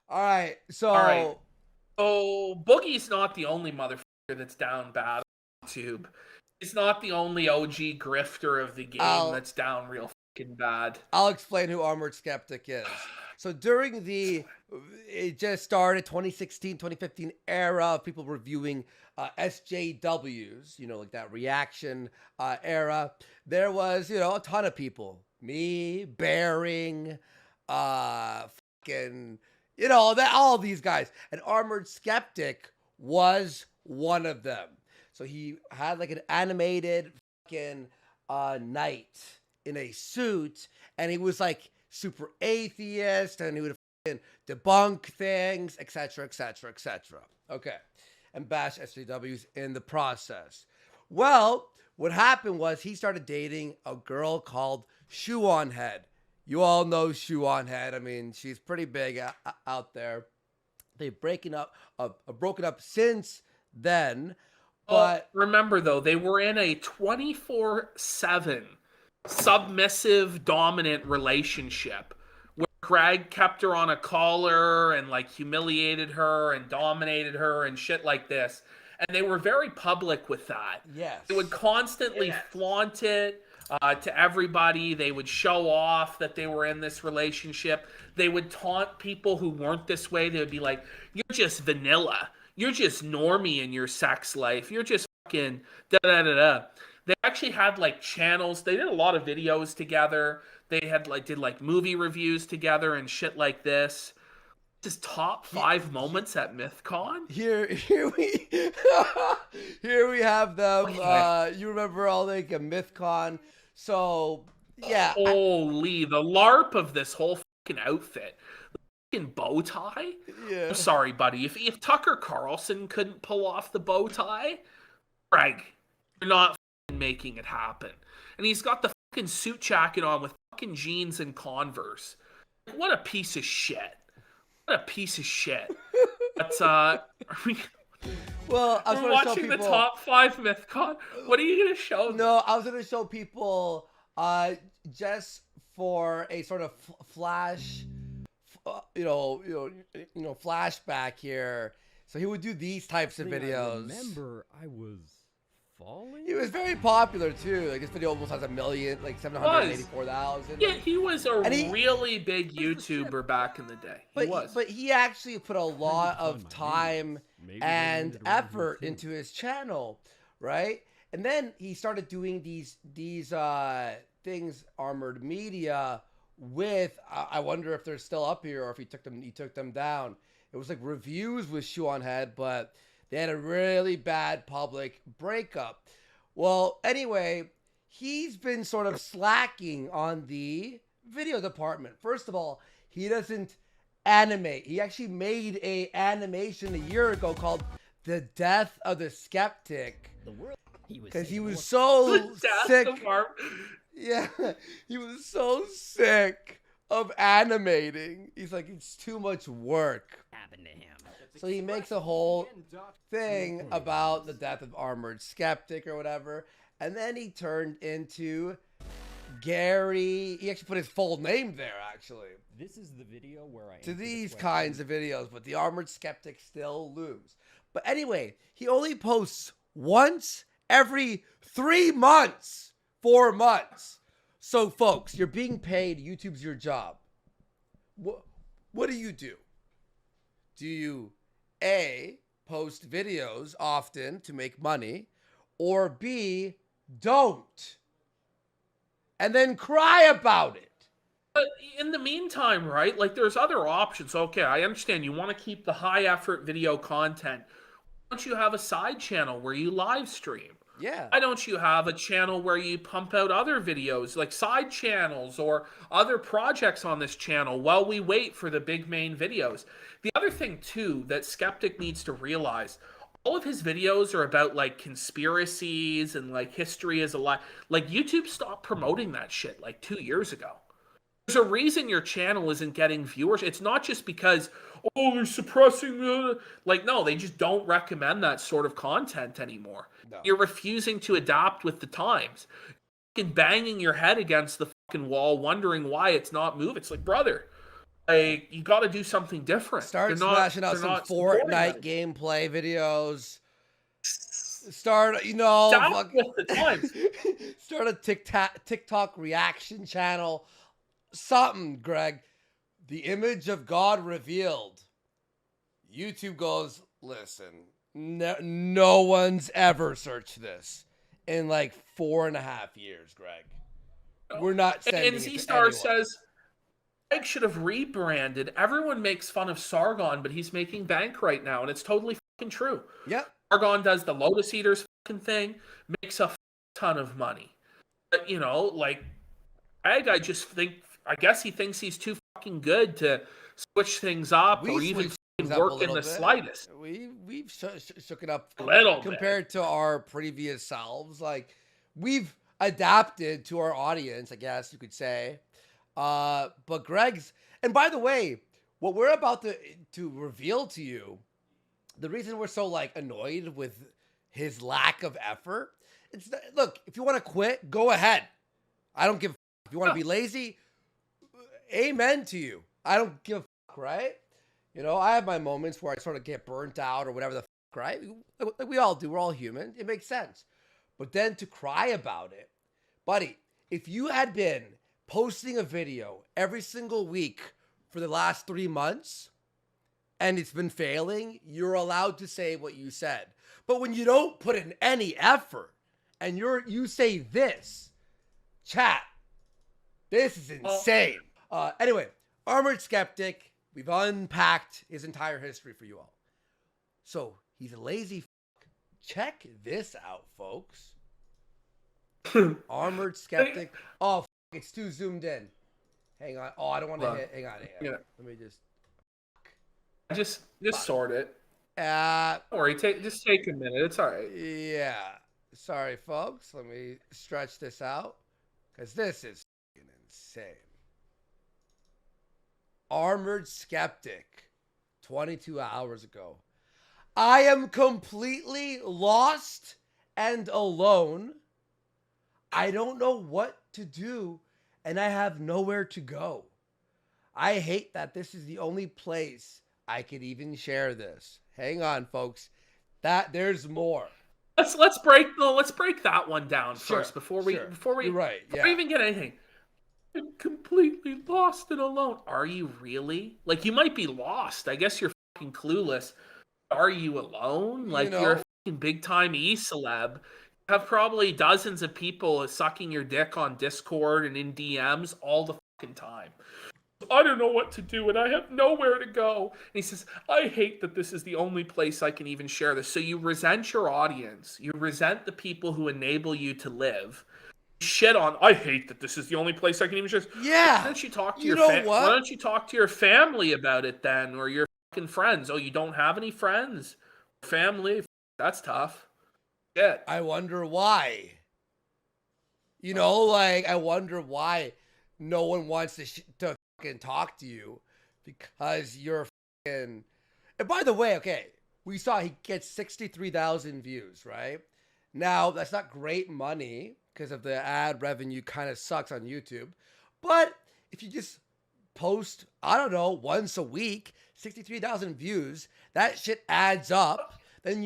All right. All right. So, So Boogie's not the only motherfucker that's down bad on YouTube. He's not the only OG grifter of the game I'll that's down real fucking bad. I'll explain who Armored Skeptic is. So during it just started 2016, 2015 era of people reviewing SJWs, like that reaction era. There was, a ton of people. Me, Bearing, fucking, all these guys. And Armored Skeptic was one of them. So he had like an animated fucking knight in a suit, and he was like super atheist, and he would debunk things, etc., etc., etc. Okay, and bash SJWs in the process. Well, what happened was he started dating a girl called Shoe on Head. You all know Shoe on Head. I mean, she's pretty big out there. They've broken up since then, Well, but remember though, they were in a 24/7 submissive dominant relationship where Greg kept her on a collar and like humiliated her and dominated her and shit like this. And they were very public with that. They would yes, constantly flaunt it to everybody. They would show off that they were in this relationship. They would taunt people who weren't this way. They would be like, "You're just vanilla. You're just normie in your sex life. You're just fucking da da da da." They actually had like channels. They did a lot of videos together. They had did like movie reviews together and shit like this. Just top five moments at MythCon. here we here we have them. You remember all like a MythCon. So yeah, Holy, the LARP of this whole fucking outfit. The fucking bow tie. yeah. I'm sorry, buddy. If Tucker Carlson couldn't pull off the bow tie, Greg, you're not fucking making it happen. And he's got the fucking suit jacket on with fucking jeans and Converse. What a piece of shit. What a piece of shit. But are we Well, I was we're going to show watching the people. top five MythCon. What are you gonna show them? No, I was going to show people just for a sort of flash, flashback here. So he would do these types of videos. I remember I was falling. He was very popular too. Like this video almost has 1,000,000, like 784,000. Yeah, he was a he, really big YouTuber back in the day. He was. But he actually put a lot of time and effort into his channel, right? And then he started doing these things, Armored Media, with. I wonder if they're still up here or if he took them down. It was like reviews with Shoe on Head, but they had a really bad public breakup. Well, anyway, he's been sort of slacking on the video department. First of all, he doesn't animate. He actually made a animation a year ago called "The Death of the Skeptic" because he was so sick. Yeah, he was so sick of animating. He's like, it's too much work. Happened to him. So he makes a whole thing about the death of Armored Skeptic or whatever. And then he turned into Gary. He actually put his full name there, actually. This is the video where I to these kinds of videos, but the Armored Skeptic still looms. But anyway, he only posts once every 3 months, 4 months. So, folks, you're being paid. YouTube's your job. What do you do? Do you A, post videos often to make money, or B, don't, and then cry about it? But in the meantime, right? Like, there's other options. Okay, I understand you want to keep the high effort video content. Why don't you have a side channel where you live stream? Yeah. Why don't you have a channel where you pump out other videos, like side channels or other projects on this channel while we wait for the big main videos? The other thing, too, that Skeptic needs to realize, all of his videos are about like conspiracies and like history is a lie. Like, YouTube stopped promoting that shit like 2 years ago. There's a reason your channel isn't getting viewers. It's not just because, oh, they're suppressing the... Like, no, they just don't recommend that sort of content anymore. No. You're refusing to adapt with the times. You're banging your head against the fucking wall, wondering why it's not moving. It's like, brother, Like, you got to do something different. Start smashing out some Fortnite gameplay videos. Start, Down fuck, with the times. start a TikTok reaction channel. Something, Greg. The image of God revealed. YouTube goes, listen, no one's ever searched this in like 4.5 years, Greg. We're not sending and it to Z-Star anyone. says, Greg should have rebranded. Everyone makes fun of Sargon, but he's making bank right now, and it's totally fucking true. Yep. Sargon does the Lotus Eaters fucking thing, makes a ton of money. But, like, Greg, I guess he thinks he's too fucking good to switch things up or even work in the slightest. We've shook it up a little compared to our previous selves. Like, we've adapted to our audience, I guess you could say. But Greg's, and by the way, what we're about to reveal to you, the reason we're so like annoyed with his lack of effort, look, if you want to quit, go ahead. I don't give a fuck. If you want to be lazy, amen to you. I don't give a fuck, right? I have my moments where I sort of get burnt out or whatever the fuck, right? Like we all do. We're all human. It makes sense. But then to cry about it, buddy, if you had been posting a video every single week for the last 3 months and it's been failing, you're allowed to say what you said. But when you don't put in any effort and you say this, chat, this is insane. Anyway, Armoured Skeptic, we've unpacked his entire history for you all. So he's a lazy fuck. Check this out, folks. Armoured Skeptic. Oh, it's too zoomed in. Hang on. Oh, I don't want to hit. Hang on. Yeah. Let me just sort it. Don't worry. Just take a minute. It's all right. Yeah. Sorry, folks. Let me stretch this out because this is insane. Armoured Skeptic, 22 hours ago. I am completely lost and alone. I don't know what to do, and I have nowhere to go. I hate that this is the only place I could even share this. Hang on, folks. There's more. Let's break that one down first before we You're right. Yeah. Before we even get anything. I'm completely lost and alone. Are you really? Like, you might be lost. I guess you're fucking clueless. Are you alone? Like, you're a fucking big time e-celeb. You have probably dozens of people sucking your dick on Discord and in DMs all the fucking time. I don't know what to do and I have nowhere to go. And he says, I hate that this is the only place I can even share this. So you resent your audience. You resent the people who enable you to live. Shit on, I hate that this is the only place I can even share. Yeah. Why don't you talk to your family? Why don't you talk to your family about it then, or your fucking friends? Oh, you don't have any friends? Family? That's tough. Shit. I wonder why. I wonder why no one wants to fucking talk to you because you're fucking. And by the way, okay, we saw he gets 63,000 views, right? Now that's not great money, because of the ad revenue kind of sucks on YouTube. But if you just post, I don't know, once a week, 63,000 views, that shit adds up. Then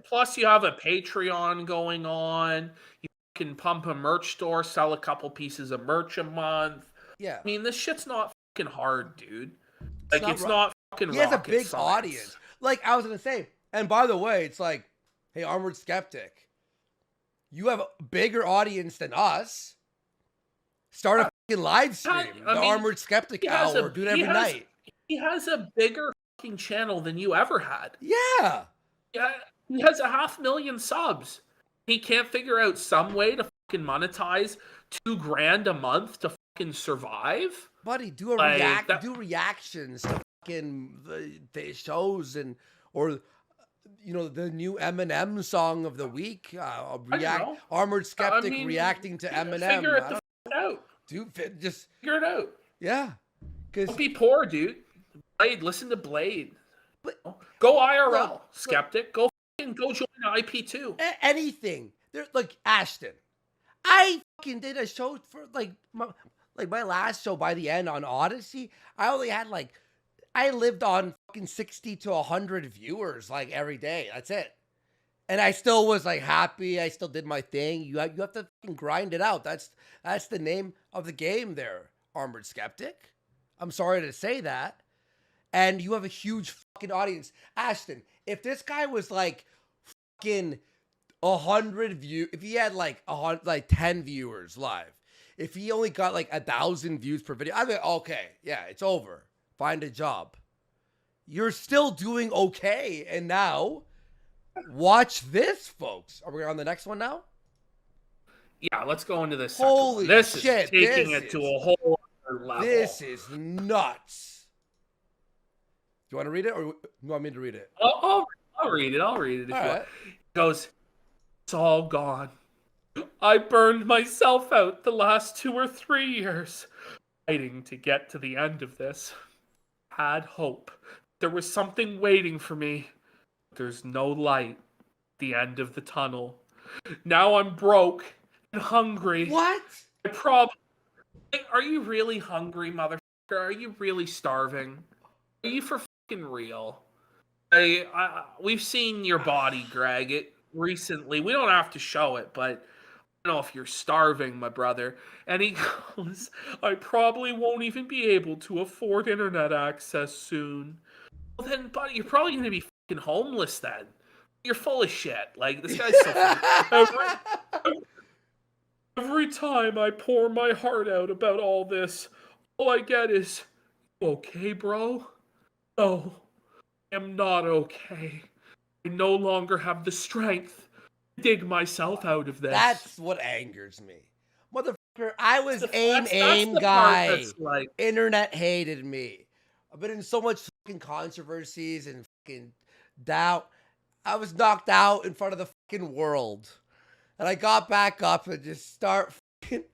plus you have a Patreon going on. You can pump a merch store, sell a couple pieces of merch a month. Yeah. I mean, this shit's not fucking hard, dude. Like, it's not fucking rocket science. He has a big audience. Like, I was going to say, and by the way, it's like, hey, Armoured Skeptic, you have a bigger audience than us. Start a fucking live stream. Armoured Skeptic hour. Do it every night. He has a bigger fucking channel than you ever had. Yeah. Yeah. He has 500,000 subs. He can't figure out some way to fucking monetize $2,000 a month to fucking survive. Buddy, do reactions to fucking the shows or the new Eminem song of the week. Armoured Skeptic reacting to Eminem. Figure it out. Dude, just figure it out. Yeah. Don't be poor, dude. Blade, listen to Blade. Go IRL, Skeptic. Go join IP2. Anything. Like Ashton. I fucking did a show for Like my last show by the end on Odyssey, I only had like, I lived on fucking 60 to 100 viewers like every day. That's it. And I still was like happy. I still did my thing. You have to fucking grind it out. That's the name of the game there, Armored Skeptic. I'm sorry to say that. And you have a huge fucking audience. Ashton, if this guy was like fucking 100 views, if he had like 10 viewers live, if he only got like 1,000 views per video, I'd be okay, yeah, it's over. Find a job. You're still doing okay. And now, watch this, folks. Are we on the next one now? Yeah, let's go into this. Holy this shit! Is taking it to a whole other level. This is nuts. Do you want to read it, or you want me to read it? I'll read it. I'll read it. If all you right. want. It goes, it's all gone. I burned myself out the last 2 or 3 years fighting to get to the end of this. Had hope. There was something waiting for me. There's no light at the end of the tunnel. Now I'm broke and hungry. What? Are you really hungry, motherfucker? Are you really starving? Are you for fucking real? We've seen your body, Greg, recently. We don't have to show it, but I don't know if you're starving, my brother. And he goes, I probably won't even be able to afford internet access soon. Well then, buddy, you're probably going to be fucking homeless then. You're full of shit. Like, this guy's so funny. Every time I pour my heart out about all this, all I get is, you okay, bro? No, I am not okay. I no longer have the strength to dig myself out of this. That's what angers me. Motherfucker, I was That's aim the guy. part that's like, Internet hated me. I've been in so much fucking controversies and fucking doubt. I was knocked out in front of the fucking world. And I got back up and just start fucking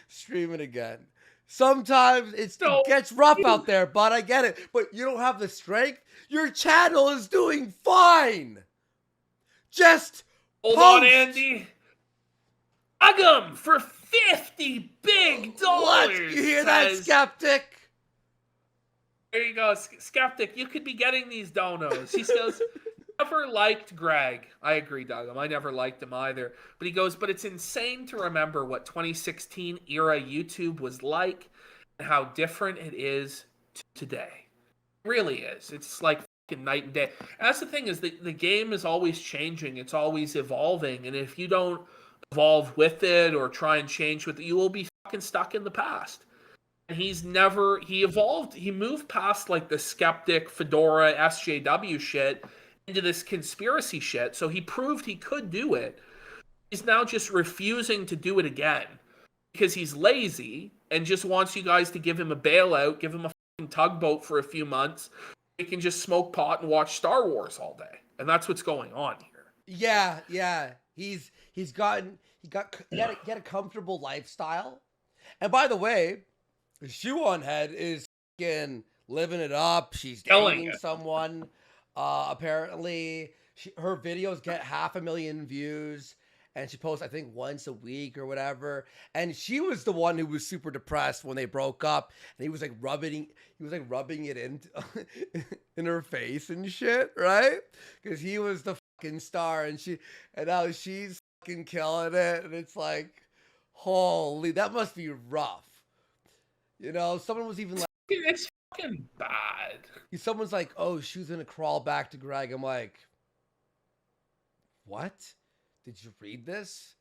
streaming again. Sometimes it gets rough out there, but I get it. But you don't have the strength. Your channel is doing fine. Just hold post. on, Andy. Hug him for $50 big dollars. You hear that, Skeptic? There you go, Skeptic. You could be getting these donos. He goes, never liked Greg. I agree, Doug. I never liked him either. But he goes, but it's insane to remember what 2016 era YouTube was like and how different it is today. It really is. It's like fucking night and day. And that's the thing is the game is always changing. It's always evolving. And if you don't evolve with it or try and change with it, you will be fucking stuck in the past. And he evolved. He moved past like the Skeptic, Fedora, SJW shit into this conspiracy shit, so he proved he could do it. He's now just refusing to do it again because he's lazy and just wants you guys to give him a bailout, give him a fucking tugboat for a few months. He can just smoke pot and watch Star Wars all day, and that's what's going on here. Yeah. He got a comfortable lifestyle, and by the way, Shoe on Head is fucking living it up. She's dating someone. Apparently her videos get 500,000 views and she posts I think once a week or whatever, and she was the one who was super depressed when they broke up, and he was like rubbing it in her face and shit, right? Because he was the fucking star, and now she's fucking killing it, and it's like, holy, that must be rough. You know, someone was even like, it's fucking bad. Someone's like, oh, she's gonna crawl back to Greg. I'm like, what? Did you read this?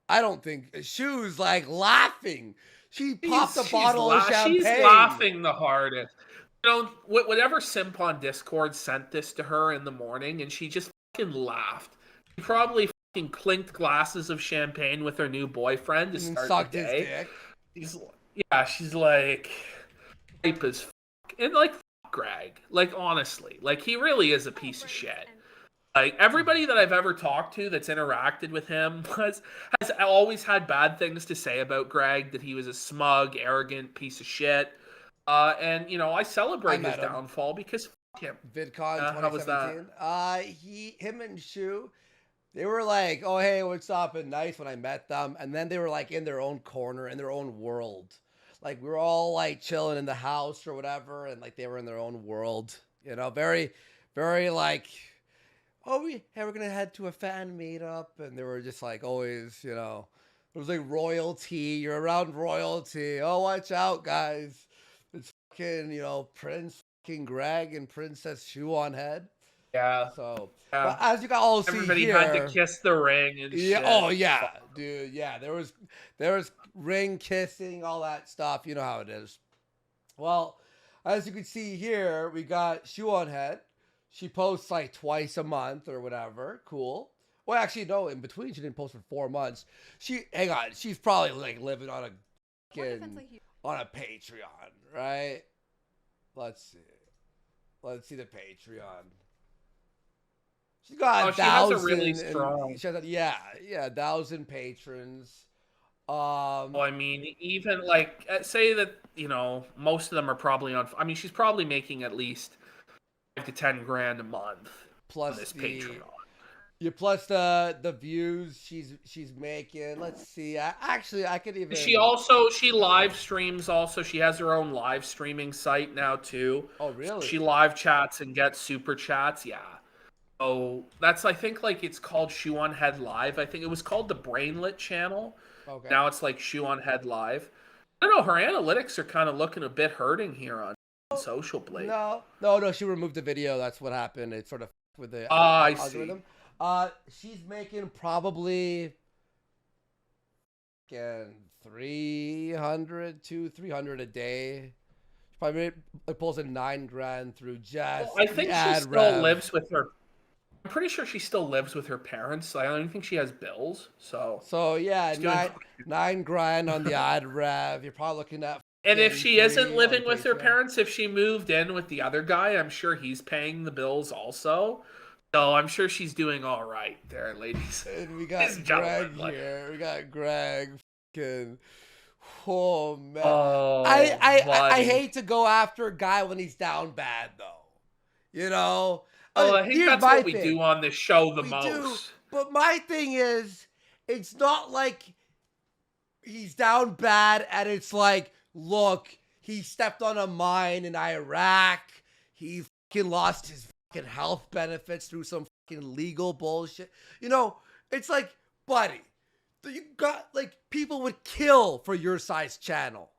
I don't think. Shoe's like laughing. She popped a bottle of champagne. She's laughing the hardest. You know, whatever simp on Discord sent this to her in the morning, and she just fucking laughed. She probably fucking clinked glasses of champagne with her new boyfriend to start the day. His dick. She's like, hype as fuck. And like, fuck Greg. Like, honestly. Like, he really is a piece of shit. Like, everybody that I've ever talked to that's interacted with him has always had bad things to say about Greg, that he was a smug, arrogant piece of shit. And, you know, I celebrate his downfall because fuck him. VidCon 2017. How was that? Him and Shu, they were like, oh, hey, what's up? And nice when I met them. And then they were like in their own corner, in their own world. like we were all like chilling in the house or whatever, and like they were in their own world, you know, very, very like, oh, we're gonna head to a fan meetup, and they were just like always, you know, it was like royalty. You're around royalty. Oh, watch out, guys! It's fucking, you know, Prince fucking Greg and Princess Shoe on Head. Yeah. So, Yeah. but as you got all see Everybody here, had to kiss the ring and yeah, shit. oh yeah, dude, yeah, there was ring kissing, all that stuff. You know how it is. Well, as you can see here, we got Shoe on Head. She posts like twice a month or whatever. Cool. Well, actually, no. In between, she didn't post for 4 months. Hang on. She's probably like living on a Patreon, right? Let's see. Let's see the Patreon. She's got 1,000. She has a really strong. She has 1,000 patrons. Well, I mean, even like say that, you know, most of them are probably on. I mean, she's probably making at least $5 to $10 a month plus on this Patreon. Patreon. Yeah, plus the views she's making. Let's see. I could even. She live streams. Also, she has her own live streaming site now too. Oh, really? She live chats and gets super chats. Yeah. Oh, that's, I think, like it's called Shoe on Head Live. I think it was called the Brainlit channel. Okay. Now it's like Shoe on Head Live. I don't know. Her analytics are kind of looking a bit hurting here on Social Blade. No. She removed the video. That's what happened. It sort of with the I algorithm. She's making probably 300 to 300 a day. She probably pulls in $9,000 through just. Well, I think she still lives with her. I'm pretty sure she still lives with her parents. I don't think she has bills. So yeah, $9,000 on the ad rev. You're probably looking at. And if she isn't living with her parents, if she moved in with the other guy, I'm sure he's paying the bills also. So I'm sure she's doing all right there, ladies. And we got Greg here. We got Greg. Oh man. Oh, I hate to go after a guy when he's down bad though. You know. Oh, I think that's what we do on this show the most. But my thing is, it's not like he's down bad and it's like, look, he stepped on a mine in Iraq. He fucking lost his fucking health benefits through some fucking legal bullshit. You know, it's like, buddy, you got, like, people would kill for your size channel.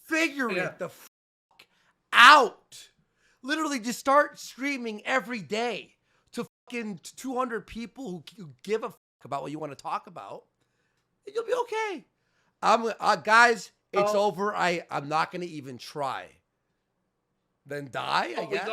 Figure it the fuck out. Literally just start streaming every day to fucking 200 people who give a fuck about what you want to talk about. And you'll be okay. Guys, it's over. I'm not going to even try. Then die, I guess.